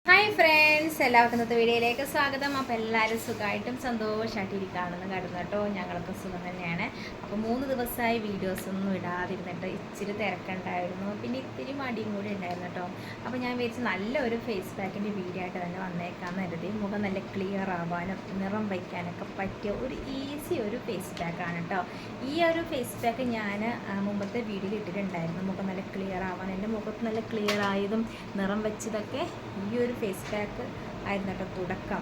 Hi friends, എല്ലാവർക്കും ഇന്നത്തെ വീഡിയോയിലേക്ക് സ്വാഗതം. അപ്പോൾ എല്ലാവരും സുഖമായിട്ടും സന്തോഷമായിട്ടിരിക്കുകയാണെന്ന് കരുതുന്നു കേട്ടോ. ഞങ്ങൾക്ക് സുഖം തന്നെയാണ്. അപ്പോൾ 3 ദിവസമായി വീഡിയോസൊന്നും ഇടാതിരുന്നിട്ട് ഇച്ചിരി തിരക്കുണ്ടായിരുന്നു, പിന്നെ ഇത്തിരി മടിയും കൂടി ഉണ്ടായിരുന്നു കേട്ടോ. അപ്പോൾ ഞാൻ വിചാരിച്ച് നല്ലൊരു ഫേസ് പാക്കിൻ്റെ വീഡിയോ ആയിട്ട് തന്നെ വന്നേക്കാമെന്ന് കരുതി. മുഖം നല്ല ക്ലിയർ ആവാനും നിറം വയ്ക്കാനൊക്കെ പറ്റിയ ഒരു ഈസി ഒരു ഫേസ് പാക്കാണ് കേട്ടോ. ഈ ഒരു ഫേസ് പാക്ക് ഞാൻ മുമ്പത്തെ വീഡിയോയിൽ ഇട്ടിട്ടുണ്ടായിരുന്നു. മുഖം നല്ല ക്ലിയർ ആവാൻ, എൻ്റെ മുഖത്ത് നല്ല ക്ലിയർ ആയതും നിറം വെച്ചതൊക്കെ ഈ ഒരു ഫേസ് പാക്ക് ആയിരുന്നു കേട്ടോ തുടക്കം.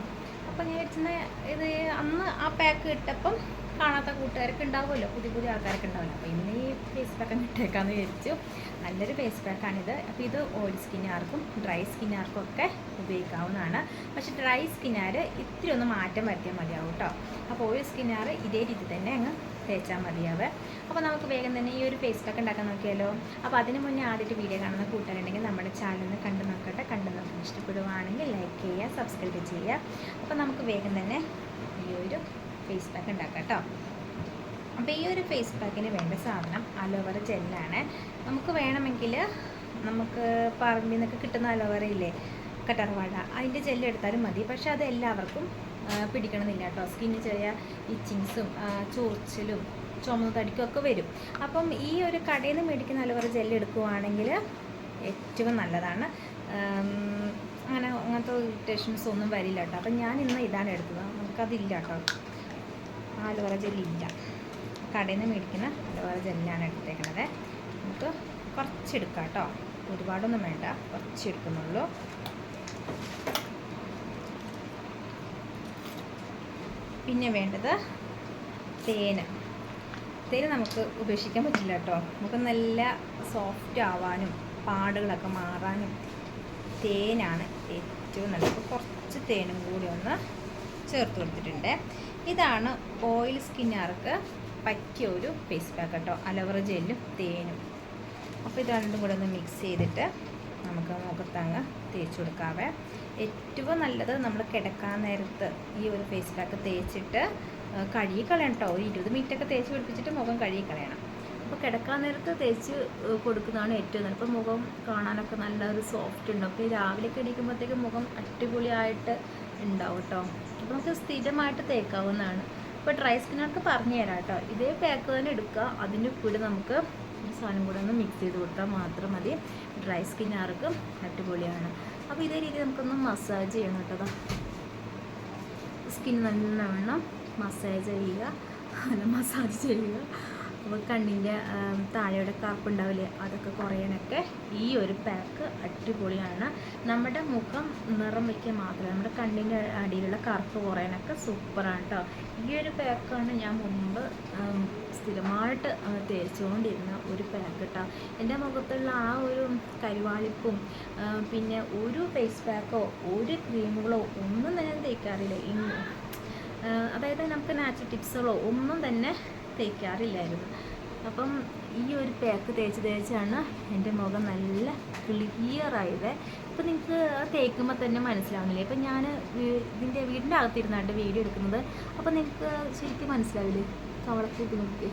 അപ്പോൾ ഞാൻ വെച്ചാൽ ഇത് അന്ന് ആ പാക്ക് ഇട്ടപ്പം കാണാത്ത കൂട്ടുകാരൊക്കെ ഉണ്ടാവുമല്ലോ, പുതിയ ആൾക്കാരൊക്കെ ഉണ്ടാവുമല്ലോ. അപ്പോൾ ഇന്ന് ഈ ഫേസ് പാക്ക് ഇട്ടേക്കാമെന്ന് വിചാരിച്ചു. നല്ലൊരു ഫേസ് പാക്കാണിത്. അപ്പോൾ ഇത് ഓയിൽ സ്കിന്നുകാർക്കും ഡ്രൈ സ്കിന്നുകാർക്കും ഒക്കെ ഉപയോഗിക്കാവുന്നതാണ്. പക്ഷേ ഡ്രൈ സ്കിന്നുകാർ ഇത്തിരി ഒന്ന് മാറ്റം വരുത്തിയാൽ മതിയാവും കേട്ടോ. അപ്പോൾ ഓയിൽ സ്കിന്നുകാർ ഇതേ രീതി തന്നെ അങ്ങ് തേച്ചാൽ മതിയാവേ. അപ്പോൾ നമുക്ക് വേഗം തന്നെ ഈ ഒരു ഫേസ് പാക്ക് ഉണ്ടാക്കാൻ നോക്കിയാലോ. അപ്പോൾ അതിന് മുന്നേ ആദ്യമായിട്ട് വീഡിയോ കാണുന്ന കൂട്ടുകാരുണ്ടെങ്കിൽ നമ്മുടെ ചാനലിൽ കണ്ടു നോക്കട്ടെ. കണ്ടു നോക്കാൻ ഇഷ്ടപ്പെടുവാണെങ്കിൽ ലൈക്ക് ചെയ്യുക, സബ്സ്ക്രൈബ് ചെയ്യുക. അപ്പോൾ നമുക്ക് വേഗം തന്നെ ഈ ഒരു ഫേസ് പാക്ക് ഉണ്ടാക്കാം കേട്ടോ. അപ്പോൾ ഈ ഒരു ഫേസ് പാക്കിന് വേണ്ട സാധനം അലോവേറ ജെല്ലാണ്. നമുക്ക് വേണമെങ്കിൽ നമുക്ക് പറമ്പിൽ നിന്നൊക്കെ കിട്ടുന്ന അലോവേറ ഇല്ലേ, കറ്റാർവാഴ, അതിൻ്റെ ജെല്ല് എടുത്താലും മതി. പക്ഷേ അത് എല്ലാവർക്കും പിടിക്കണമെന്നില്ല കേട്ടോ. സ്കിന്ന് ചെറിയ ഇച്ചിങ്സും ചൊറിച്ചിലും ചുമന്ന തടിക്കൊക്കെ വരും. അപ്പം ഈ ഒരു കടയിൽ നിന്ന് മേടിക്കുന്ന അലോവേറ ജെല്ല് എടുക്കുവാണെങ്കിൽ ഏറ്റവും നല്ലതാണ്. അങ്ങനത്തെ ഇറിറ്റേഷൻസ് ഒന്നും വരില്ല കേട്ടോ. അപ്പം ഞാൻ ഇന്ന് ഇതാണ് എടുത്തത്. നമുക്കതില്ല കേട്ടോ, അലോവേറ ജെല്ലില്ല. കടയിൽ നിന്ന് മേടിക്കുന്ന അലോവേറ ജെല്ലാണ് എടുത്തേക്കുന്നത്. നമുക്ക് കുറച്ചെടുക്കാം കേട്ടോ, ഒരുപാടൊന്നും വേണ്ട, കുറച്ചെടുക്കുന്നുള്ളൂ. പിന്നെ വേണ്ടത് തേന് നമുക്ക് ഉപേക്ഷിക്കാൻ പറ്റില്ല കേട്ടോ. നമുക്ക് നല്ല സോഫ്റ്റ് ആവാനും പാടുകളൊക്കെ മാറാനും തേനാണ് ഏറ്റവും നല്ലത്. കുറച്ച് തേനും കൂടി ഒന്ന് ചേർത്ത് കൊടുത്തിട്ടുണ്ട്. ഇതാണ് ഓയിൽ സ്കിന്നുകാർക്ക് പറ്റിയ ഒരു ഫേസ് പാക്ക് കേട്ടോ, അലോവേറ ജെല്ലും തേനും. അപ്പോൾ ഇത് രണ്ടും കൂടെ ഒന്ന് മിക്സ് ചെയ്തിട്ട് നമുക്ക് മുഖത്തങ്ങ് തേച്ച് കൊടുക്കാവേ. ഏറ്റവും നല്ലത് നമ്മൾ കിടക്കാൻ നേരത്ത് ഈ ഒരു ഫേസ് പാക്ക് തേച്ചിട്ട് കഴുകി കളയണം കേട്ടോ. ഒരു 20 മിനിറ്റൊക്കെ തേച്ച് പിടിപ്പിച്ചിട്ട് മുഖം കഴുകി കളയണം. അപ്പോൾ കിടക്കാൻ നേരത്ത് തേച്ച് കൊടുക്കുന്നതാണ് ഏറ്റവും നല്ലത്. ഇപ്പോൾ മുഖം കാണാനൊക്കെ നല്ലൊരു സോഫ്റ്റ് ഉണ്ടാവും. അപ്പോൾ ഈ രാവിലെയൊക്കെ എണീക്കുമ്പോഴത്തേക്കും മുഖം അടിപൊളിയായിട്ട് ഉണ്ടാവും കേട്ടോ. അപ്പോൾ നമുക്ക് സ്ഥിരമായിട്ട് തേക്കാവുന്നതാണ്. ഇപ്പോൾ ഡ്രൈ സ്കിന്നുകാർക്ക് പറഞ്ഞു തരാം കേട്ടോ. ഇതേ പാക്ക് തന്നെ എടുക്കുക, അതിൻ്റെ കൂടെ നമുക്ക് ഒരു സാധനം കൂടെ ഒന്ന് മിക്സ് ചെയ്ത് കൊടുത്താൽ മാത്രം മതി. ഡ്രൈ സ്കിന്നുകാർക്ക് അടിപൊളിയാണ്. അപ്പോൾ ഇതേ രീതി നമുക്കൊന്ന് മസാജ് ചെയ്യണം കേട്ടോ. സ്കിൻ നല്ലവണ്ണം മസാജ് ചെയ്യുക. അപ്പോൾ കണ്ണിൻ്റെ താഴെയുടെ കറുപ്പുണ്ടാവില്ലേ, അതൊക്കെ കുറയാനൊക്കെ ഈ ഒരു പാക്ക് അടിപൊളിയാണ്. നമ്മുടെ മുഖം നിറം വയ്ക്കുക മാത്രമല്ല, നമ്മുടെ കണ്ണിൻ്റെ അടിയിലുള്ള കറുപ്പ് കുറയാനൊക്കെ സൂപ്പറാണ് കേട്ടോ. ഈ ഒരു പാക്കാണ് ഞാൻ മുമ്പ് സ്ഥിരമായിട്ട് തേച്ചുകൊണ്ടിരുന്ന ഒരു പാക്ക് കേട്ടോ. എൻ്റെ മുഖത്തുള്ള ആ ഒരു കരുവാളിപ്പും പിന്നെ ഒരു ഫേസ് പാക്കോ ഒരു ക്രീമുകളോ ഒന്നും തന്നെ തേക്കാറില്ല. അതായത് നമുക്ക് നാച്ചുറൽ ടിപ്സുകളോ ഒന്നും തന്നെ തേക്കാറില്ലായിരുന്നു. അപ്പം ഈ ഒരു പാക്ക് തേച്ചാണ് എൻ്റെ മുഖം നല്ല ക്ലിയറായത്. ഇപ്പം നിങ്ങൾക്ക് തേക്കുമ്പോൾ തന്നെ മനസ്സിലാവുന്നില്ലേ. ഇപ്പം ഞാൻ വീടിൻ്റെ അകത്തിരുന്നാണ്ട് വീഡിയോ എടുക്കുന്നത്. അപ്പം നിങ്ങൾക്ക് ശരിക്കും മനസ്സിലാവില്ലേ, കവളത്തേക്ക് നോക്കി.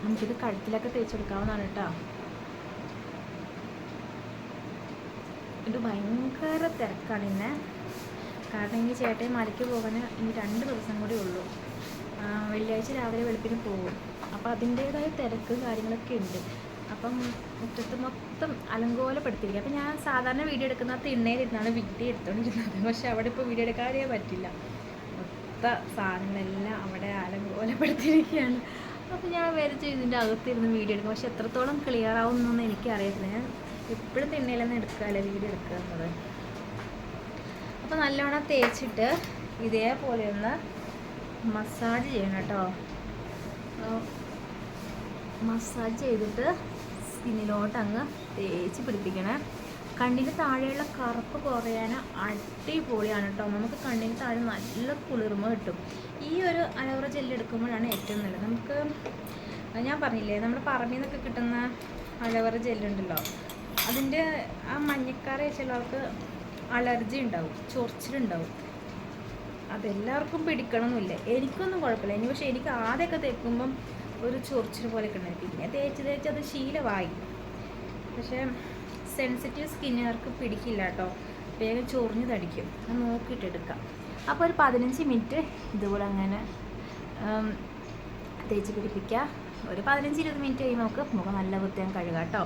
നമുക്കിത് കഴുത്തിലൊക്കെ തേച്ചെടുക്കാവുന്നതാണ് കേട്ടോ. ഇത് ഭയങ്കര തിരക്കാണ് ഇന്ന്. കാരണം ഈ ചേട്ടൻ മലയ്ക്ക് പോകാൻ ഇനി 2 ദിവസം കൂടി ഉള്ളൂ. വെള്ളിയാഴ്ച രാവിലെ വെളുപ്പിന് പോകും. അപ്പോൾ അതിൻ്റേതായ തിരക്ക് കാര്യങ്ങളൊക്കെ ഉണ്ട്. അപ്പം മുറ്റത്ത് മൊത്തം അലങ്കോലപ്പെടുത്തിയിരിക്കുക. അപ്പം ഞാൻ സാധാരണ വീഡിയോ എടുക്കുന്ന തിണ്ണയിലിരുന്നാണ് വീഡിയോ എടുത്തുകൊണ്ടിരുന്നത്. പക്ഷെ അവിടെ ഇപ്പോൾ വീഡിയോ എടുക്കാനേ പറ്റില്ല. മൊത്ത സാധനങ്ങളെല്ലാം അവിടെ അലങ്കോലപ്പെടുത്തിയിരിക്കുകയാണ്. അപ്പോൾ ഞാൻ വിചാരിച്ചു ഇതിൻ്റെ അകത്തിരുന്ന് വീഡിയോ എടുക്കും. പക്ഷെ എത്രത്തോളം ക്ലിയർ ആവുമെന്നൊന്നും എനിക്കറിയത്തില്ല. ഞാൻ എപ്പോഴും തിണ്ണയിലൊന്നും എടുക്കാമല്ലോ വീഡിയോ എടുക്കുന്നത്. അപ്പോൾ നല്ലോണം തേച്ചിട്ട് ഇതേപോലെ ഒന്ന് മസാജ് ചെയ്യണം കേട്ടോ. മസാജ് ചെയ്തിട്ട് സ്കിന്നിലോട്ട് അങ്ങ് തേച്ച് പിടിപ്പിക്കണം. കണ്ണിന് താഴെയുള്ള കറുപ്പ് കുറയാൻ അടിപൊളിയാണ് കേട്ടോ. നമുക്ക് കണ്ണിന് താഴെ നല്ല കുളിർമ കിട്ടും. ഈ ഒരു അലോവേറ ജെല്ല് എടുക്കുമ്പോഴാണ് ഏറ്റവും നല്ലത്. നമുക്ക് ഞാൻ പറഞ്ഞില്ലേ, നമ്മുടെ പറമ്പിൽ നിന്നൊക്കെ കിട്ടുന്ന അലോവേറ ജെല്ലുണ്ടല്ലോ, അതിൻ്റെ ആ മഞ്ഞക്കാറ് ചിലർക്ക് അലർജി ഉണ്ടാവും, ചൊറിച്ചിലുണ്ടാവും. അതെല്ലാവർക്കും പിടിക്കണമെന്നില്ല. എനിക്കൊന്നും കുഴപ്പമില്ല. പക്ഷേ എനിക്ക് ആദ്യമൊക്കെ തേക്കുമ്പം ഒരു ചൊറിച്ചിൽ പോലെ കിട്ടുന്നത്. പിന്നെ തേച്ച് അത് ശീലമായി. പക്ഷേ സെൻസിറ്റീവ് സ്കിന്നുകാർക്ക് പിടിക്കില്ല കേട്ടോ, വേഗം ചൊറിഞ്ഞ് തടിക്കും. അത് നോക്കിയിട്ടെടുക്കാം. അപ്പോൾ ഒരു 15 മിനിറ്റ് ഇതുപോലെ അങ്ങനെ തേച്ച് പിടിപ്പിക്കുക. ഒരു 15-20 മിനിറ്റ് കഴിയുമ്പോൾ നമുക്ക് മുഖം നല്ല വൃത്തിയാൻ കഴുകാം കേട്ടോ.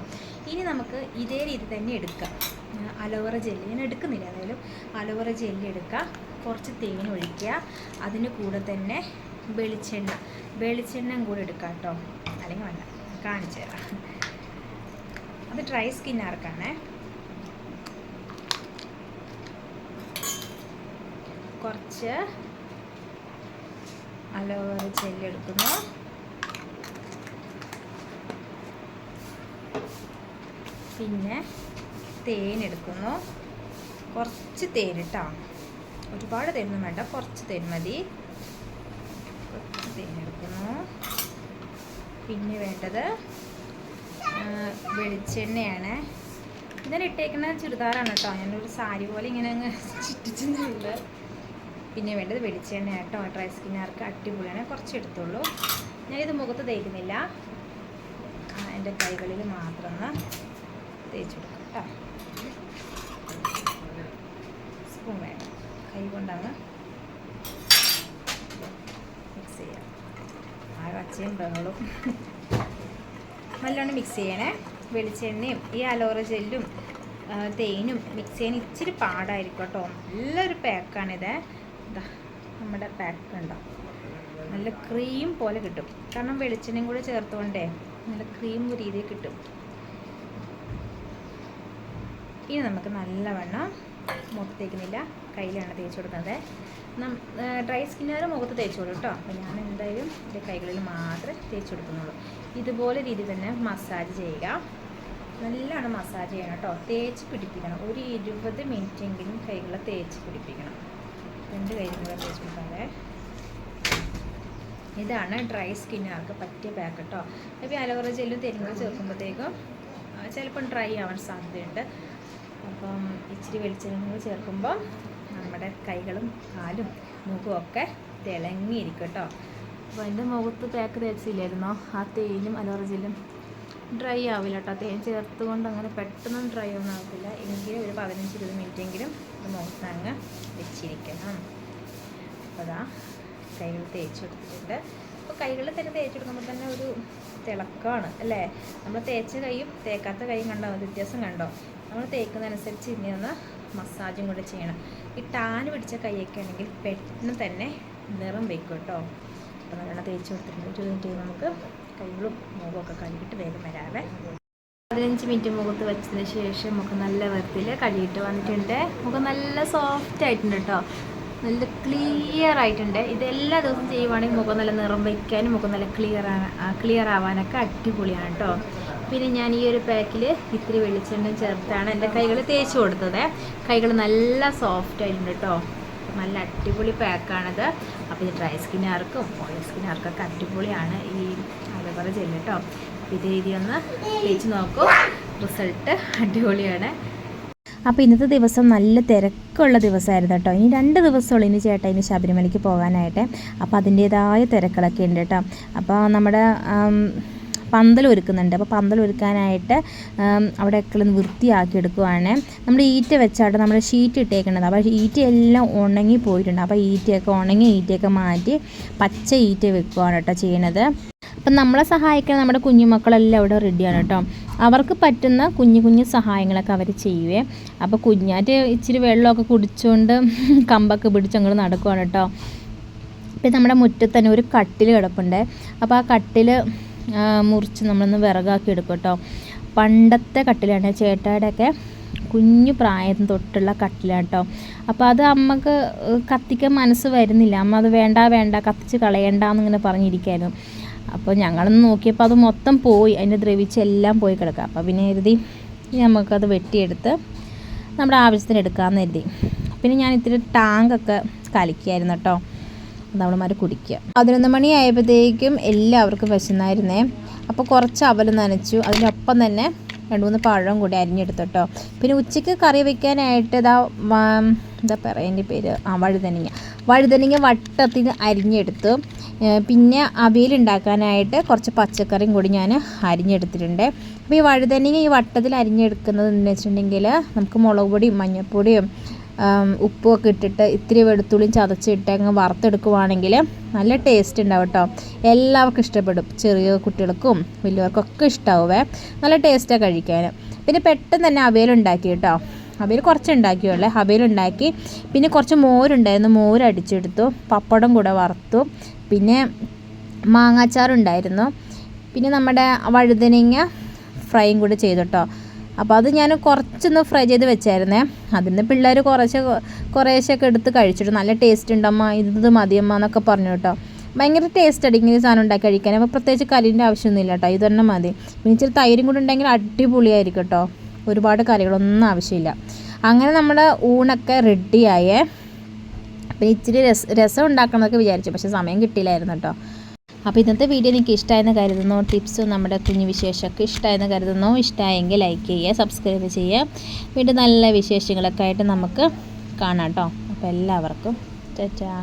ഇനി നമുക്ക് ഇതേ രീതി തന്നെ എടുക്കാം. അലോവേറ ജെല്ലി ഞാൻ എടുക്കുന്നില്ല, ഏതായാലും അലോവേറ ജെല്ലി എടുക്കുക, കുറച്ച് തേൻ ഒഴിക്കുക, അതിന് കൂടെ തന്നെ വെളിച്ചെണ്ണയും കൂടെ എടുക്കാം കേട്ടോ. അല്ലെങ്കിൽ വേണ്ട, കാണിച്ചു തരാം. അത് ഡ്രൈ സ്കിന്നുകാർക്കാണേ. കുറച്ച് അലോവേറ ജെല്ലി എടുക്കുന്നു, പിന്നെ തേൻ എടുക്കുന്നു. കുറച്ച് തേൻ കേട്ടോ, ഒരുപാട് തേനൊന്നും വേണ്ട, കുറച്ച് തേൻ മതി. കുറച്ച് തേൻ എടുക്കുന്നു. പിന്നെ വേണ്ടത് വെളിച്ചെണ്ണയാണ്. ഇങ്ങനെ ഇട്ടേക്കുന്ന ചുരിദാറാണ് കേട്ടോ, ഞാനൊരു സാരി പോലെ ഇങ്ങനെ അങ്ങ് ചുറ്റിച്ചുണ്ട്. പിന്നെ വേണ്ടത് വെളിച്ചെണ്ണ കേട്ടോ. ഡ്രൈ സ്കിന്നുകാർക്ക് അടിപൊളിയാണ്. കുറച്ച് എടുത്തുള്ളൂ. ഞാനിത് മുഖത്ത് തേക്കുന്നില്ല, എൻ്റെ കൈകളിൽ മാത്രം തേച്ച് കൊടുക്കും കേട്ടോ. സ്പൂൺ വേണം, കൈ കൊണ്ടാണ് മിക്സ് ചെയ്യാം. ആ പച്ചയും ബഹളും നല്ലോണം മിക്സ് ചെയ്യണേ. വെളിച്ചെണ്ണയും ഈ അലോവേറ ജെല്ലും തേനും മിക്സ് ചെയ്യാൻ ഇച്ചിരി പാടായിരിക്കും കേട്ടോ. നല്ലൊരു പാക്കാണിത്. ഇതാ നമ്മുടെ പാക്ക് ഉണ്ടോ, നല്ല ക്രീം പോലെ കിട്ടും. കാരണം വെളിച്ചെണ്ണയും കൂടെ ചേർത്തുകൊണ്ടേ നല്ല ക്രീം രീതിയിൽ കിട്ടും. ഇനി നമുക്ക് നല്ലവണ്ണം മുഖത്ത് തേക്കുന്നില്ല, കയ്യിലാണ് തേച്ച് കൊടുക്കുന്നത്. ഡ്രൈ സ്കിന്നുകാർ മുഖത്ത് തേച്ച് കൊടുക്കും കേട്ടോ. അപ്പോൾ ഞാൻ എന്തായാലും എൻ്റെ കൈകളിൽ മാത്രമേ തേച്ച് കൊടുക്കുന്നുള്ളൂ. ഇതുപോലെ രീതി തന്നെ മസാജ് ചെയ്യുക. നല്ലോണം മസാജ് ചെയ്യണം കേട്ടോ. തേച്ച് പിടിപ്പിക്കണം. ഒരു 20 മിനിറ്റെങ്കിലും കൈകളെ തേച്ച് പിടിപ്പിക്കണം. 2 കൈകളും കൂടെ തേച്ച് കൊടുക്കാതെ. ഇതാണ് ഡ്രൈ സ്കിന്നുകാർക്ക് പറ്റിയ പാക്ക് കേട്ടോ. അപ്പോൾ അലോവേറ ജെല്ലും തേനും ചേർക്കുമ്പോഴത്തേക്കും ചിലപ്പം ഡ്രൈ ആവാൻ സാധ്യതയുണ്ട്. അപ്പം ഇച്ചിരി വെളിച്ചെണ്ണ കൂടി ചേർക്കുമ്പോൾ നമ്മുടെ കൈകളും കാലും മുഖവും ഒക്കെ തിളങ്ങിയിരിക്കും കേട്ടോ. അപ്പോൾ എൻ്റെ മുഖത്ത് പാക്ക് തേച്ചില്ലായിരുന്നോ, ആ തേനും അലോവേറ ജെല്ലും ഡ്രൈ ആവില്ല കേട്ടോ. തേൻ ചേർത്തുകൊണ്ട് അങ്ങനെ പെട്ടെന്ന് ഡ്രൈ ഒന്നും ആകത്തില്ല. എങ്കിലും ഒരു 15-20 മിനിറ്റെങ്കിലും മുഖത്ത് അങ്ങ് വെച്ചിരിക്കണം. അപ്പോൾ അതാ കൈകൾ തേച്ച് കൊടുത്തിട്ടുണ്ട്. അപ്പോൾ കൈകൾ തന്നെ തേച്ച് കൊടുക്കുമ്പോൾ തന്നെ ഒരു തിളക്കമാണ് അല്ലേ. നമ്മൾ തേച്ച കൈയും തേക്കാത്ത കൈയും കണ്ടോ, വ്യത്യാസം കണ്ടോ? നമ്മൾ തേക്കുന്നതനുസരിച്ച് ഇനി ഒന്ന് മസാജും കൂടെ ചെയ്യണം. ഈ ടാന് പിടിച്ച കൈയൊക്കെ ആണെങ്കിൽ പെട്ടെന്ന് തന്നെ നിറം വയ്ക്കും കേട്ടോ. അപ്പോൾ നല്ലോണം തേച്ച് കൊടുത്തിട്ടുണ്ട്. 20 മിനിറ്റ് നമുക്ക് കൈകളും മുഖമൊക്കെ കഴുകിയിട്ട് വേഗം വരാവേ. 15 മിനിറ്റ് മുഖത്ത് വെച്ചതിന് ശേഷം മുഖം നല്ല വൃത്തിയിൽ കഴുകിയിട്ട് വന്നിട്ടുണ്ട്. മുഖം നല്ല സോഫ്റ്റ് ആയിട്ടുണ്ട് കേട്ടോ, നല്ല ക്ലിയർ ആയിട്ടുണ്ട്. ഇതെല്ലാ ദിവസവും ചെയ്യുവാണെങ്കിൽ മുഖം നല്ല നിറം വയ്ക്കാനും മുഖം നല്ല ക്ലിയർ ആവാനൊക്കെ അടിപൊളിയാണ് കേട്ടോ. പിന്നെ ഞാൻ ഈ ഒരു പാക്കിൽ ഇത്തിരി വെളിച്ചെണ്ണ ചേർത്താണ് എൻ്റെ കൈകൾ തേച്ച് കൊടുത്തത്. കൈകൾ നല്ല സോഫ്റ്റ് ആയിട്ടുണ്ട് കേട്ടോ. നല്ല അടിപൊളി പാക്കാണിത്. അപ്പോൾ ഇത് ഡ്രൈ സ്കിന്നുകാർക്കും ഓയിൽ സ്കിന്നുകാർക്കൊക്കെ അടിപൊളിയാണ് ഈ അലോവേറ ജെല്ല് കേട്ടോ. ഇത് രീതി ഒന്ന് തേച്ച് നോക്കൂ, റിസൾട്ട് അടിപൊളിയാണ്. അപ്പോൾ ഇന്നത്തെ ദിവസം നല്ല തിരക്കുള്ള ദിവസമായിരുന്നു കേട്ടോ. ഇനി 2 ദിവസമുള്ളൂ ഇനി ചേട്ടാ ഇനി ശബരിമലയ്ക്ക് പോകാനായിട്ട്. അപ്പോൾ അതിൻ്റേതായ തിരക്കുകളൊക്കെ ഉണ്ട് കേട്ടോ. അപ്പോൾ നമ്മുടെ പന്തൽ ഒരുക്കുന്നുണ്ട്. അപ്പോൾ പന്തൽ ഒരുക്കാനായിട്ട് അവിടെയൊക്കെ ഒന്ന് വൃത്തിയാക്കി എടുക്കുവാണ്. നമ്മൾ ഈറ്റ വെച്ചാട്ട് നമ്മൾ ഷീറ്റ് ഇട്ടേക്കുന്നത്. അപ്പോൾ ഈറ്റ എല്ലാം ഉണങ്ങി പോയിട്ടുണ്ട്. അപ്പോൾ ഈറ്റയൊക്കെ ഉണങ്ങി ഈറ്റയൊക്കെ മാറ്റി പച്ച ഈറ്റ വെക്കുകയാണ് കേട്ടോ ചെയ്യണത്. അപ്പം നമ്മളെ സഹായിക്കാൻ നമ്മുടെ കുഞ്ഞുമക്കളെല്ലാം അവിടെ റെഡിയാണ് കേട്ടോ. അവർക്ക് പറ്റുന്ന കുഞ്ഞു സഹായങ്ങളൊക്കെ അവർ ചെയ്യുവേ. അപ്പോൾ കുഞ്ഞാറ്റ് ഇച്ചിരി വെള്ളമൊക്കെ കുടിച്ചുകൊണ്ട് കമ്പൊക്കെ പിടിച്ച് അങ്ങോട്ട് നടക്കുവാണ് കേട്ടോ. ഇപ്പം നമ്മുടെ മുറ്റത്ത് തന്നെ ഒരു കട്ടിൽ കിടപ്പുണ്ട്. അപ്പോൾ ആ കട്ടിൽ മുറിച്ച് നമ്മളൊന്ന് വിറകാക്കി എടുക്കും കേട്ടോ. പണ്ടത്തെ കട്ടിലാണ്, ചേട്ടായുടെയൊക്കെ കുഞ്ഞു പ്രായം തൊട്ടുള്ള കട്ടിലാണ് കേട്ടോ. അപ്പോൾ അത് അമ്മക്ക് കത്തിക്കാൻ മനസ്സ് വരുന്നില്ല. അമ്മ അത് വേണ്ട കത്തിച്ച് കളയണ്ടെന്നിങ്ങനെ പറഞ്ഞിരിക്കായിരുന്നു. അപ്പോൾ ഞങ്ങളൊന്ന് നോക്കിയപ്പോൾ അത് മൊത്തം പോയി, അതിൻ്റെ ദ്രവിച്ചെല്ലാം പോയി കിടക്കുക. അപ്പോൾ പിന്നെ കരുതി നമുക്കത് വെട്ടിയെടുത്ത് നമ്മുടെ ആവശ്യത്തിന് എടുക്കാമെന്ന് കരുതി. പിന്നെ ഞാൻ ഇത്തിരി ടാങ്കൊക്കെ കലക്കിയായിരുന്നു കേട്ടോ, അത് അവളുമാർ കുടിക്കുക. 11 മണിയായപ്പോഴത്തേക്കും എല്ലാവർക്കും വിശന്നായിരുന്നേ. അപ്പോൾ കുറച്ച് അവൽ നനച്ചു, അതിനൊപ്പം തന്നെ 2-3 പഴം കൂടി അരിഞ്ഞെടുത്തു കേട്ടോ. പിന്നെ ഉച്ചയ്ക്ക് കറി വയ്ക്കാനായിട്ട് എന്താ പറയുക പേര് വഴുതനങ്ങ വട്ടത്തിന് അരിഞ്ഞെടുത്തു. പിന്നെ അവിയലുണ്ടാക്കാനായിട്ട് കുറച്ച് പച്ചക്കറിയും കൂടി ഞാൻ അരിഞ്ഞെടുത്തിട്ടുണ്ട്. അപ്പോൾ ഈ വഴുതനങ്ങ ഈ വട്ടത്തിൽ അരിഞ്ഞെടുക്കുന്നത് എന്ന് വെച്ചിട്ടുണ്ടെങ്കിൽ നമുക്ക് മുളക് പൊടിയും മഞ്ഞൾപ്പൊടിയും ഉപ്പും ഒക്കെ ഇട്ടിട്ട് ഇത്തിരി വെളുത്തുള്ളിയും ചതച്ചിട്ട് അങ്ങ് വറുത്തെടുക്കുവാണെങ്കിൽ നല്ല ടേസ്റ്റ് ഉണ്ടാവും കേട്ടോ. എല്ലാവർക്കും ഇഷ്ടപ്പെടും, ചെറിയ കുട്ടികൾക്കും വലിയവർക്കൊക്കെ ഇഷ്ടമാവേ. നല്ല ടേസ്റ്റാണ് കഴിക്കാൻ. പിന്നെ പെട്ടെന്ന് തന്നെ അവിയലുണ്ടാക്കി കേട്ടോ. അവിയൽ കുറച്ച് ഉണ്ടാക്കിയുള്ളേ. അവിയലുണ്ടാക്കി പിന്നെ കുറച്ച് മോരുണ്ടായിരുന്നു, മോര് അടിച്ചെടുത്തു. പപ്പടം കൂടെ വറുത്തു. പിന്നെ മാങ്ങാച്ചാറുണ്ടായിരുന്നു. പിന്നെ നമ്മുടെ വഴുതനങ്ങ ഫ്രൈയും കൂടെ ചെയ്തു കേട്ടോ. അപ്പോൾ അത് ഞാൻ കുറച്ചൊന്ന് ഫ്രൈ ചെയ്ത് വെച്ചായിരുന്നേ. അതിൽ നിന്ന് പിള്ളേർ കുറേശ്ശൊക്കെ എടുത്ത് കഴിച്ചിട്ടു. നല്ല ടേസ്റ്റ് ഉണ്ടമ്മ, ഇത് മതിയമ്മ എന്നൊക്കെ പറഞ്ഞു കേട്ടോ. ഭയങ്കര ടേസ്റ്റ് അടിക്കുന്ന ഈ സാധനം ഉണ്ടാക്കി കഴിക്കാൻ. അപ്പോൾ പ്രത്യേകിച്ച് കറിൻ്റെ ആവശ്യമൊന്നുമില്ല കേട്ടോ, ഇത് തന്നെ മതി. പിന്നെ ഇച്ചിരി തൈരും കൂടെ ഉണ്ടെങ്കിൽ അടിപൊളിയായിരിക്കും കേട്ടോ. ഒരുപാട് കറികളൊന്നും ആവശ്യമില്ല. അങ്ങനെ നമ്മുടെ ഊണൊക്കെ റെഡിയായേ. പിന്നെ ഇച്ചിരി രസം ഉണ്ടാക്കണമെന്നൊക്കെ വിചാരിച്ചു, പക്ഷേ സമയം കിട്ടിയില്ലായിരുന്നു കേട്ടോ. അപ്പോൾ ഇന്നത്തെ വീഡിയോ നിങ്ങൾക്ക് ഇഷ്ടമായെന്ന് കരുതുന്നു. ടിപ്സും നമ്മുടെ കുഞ്ഞു വിശേഷമൊക്കെ ഇഷ്ടമായെന്ന് കരുതുന്നു. ഇഷ്ടമായെങ്കിൽ ലൈക്ക് ചെയ്യുക, സബ്സ്ക്രൈബ് ചെയ്യുക. വീണ്ടും നല്ല വിശേഷങ്ങളൊക്കെ ആയിട്ട് നമുക്ക് കാണാം കേട്ടോ. അപ്പോൾ എല്ലാവർക്കും ടാറ്റാ.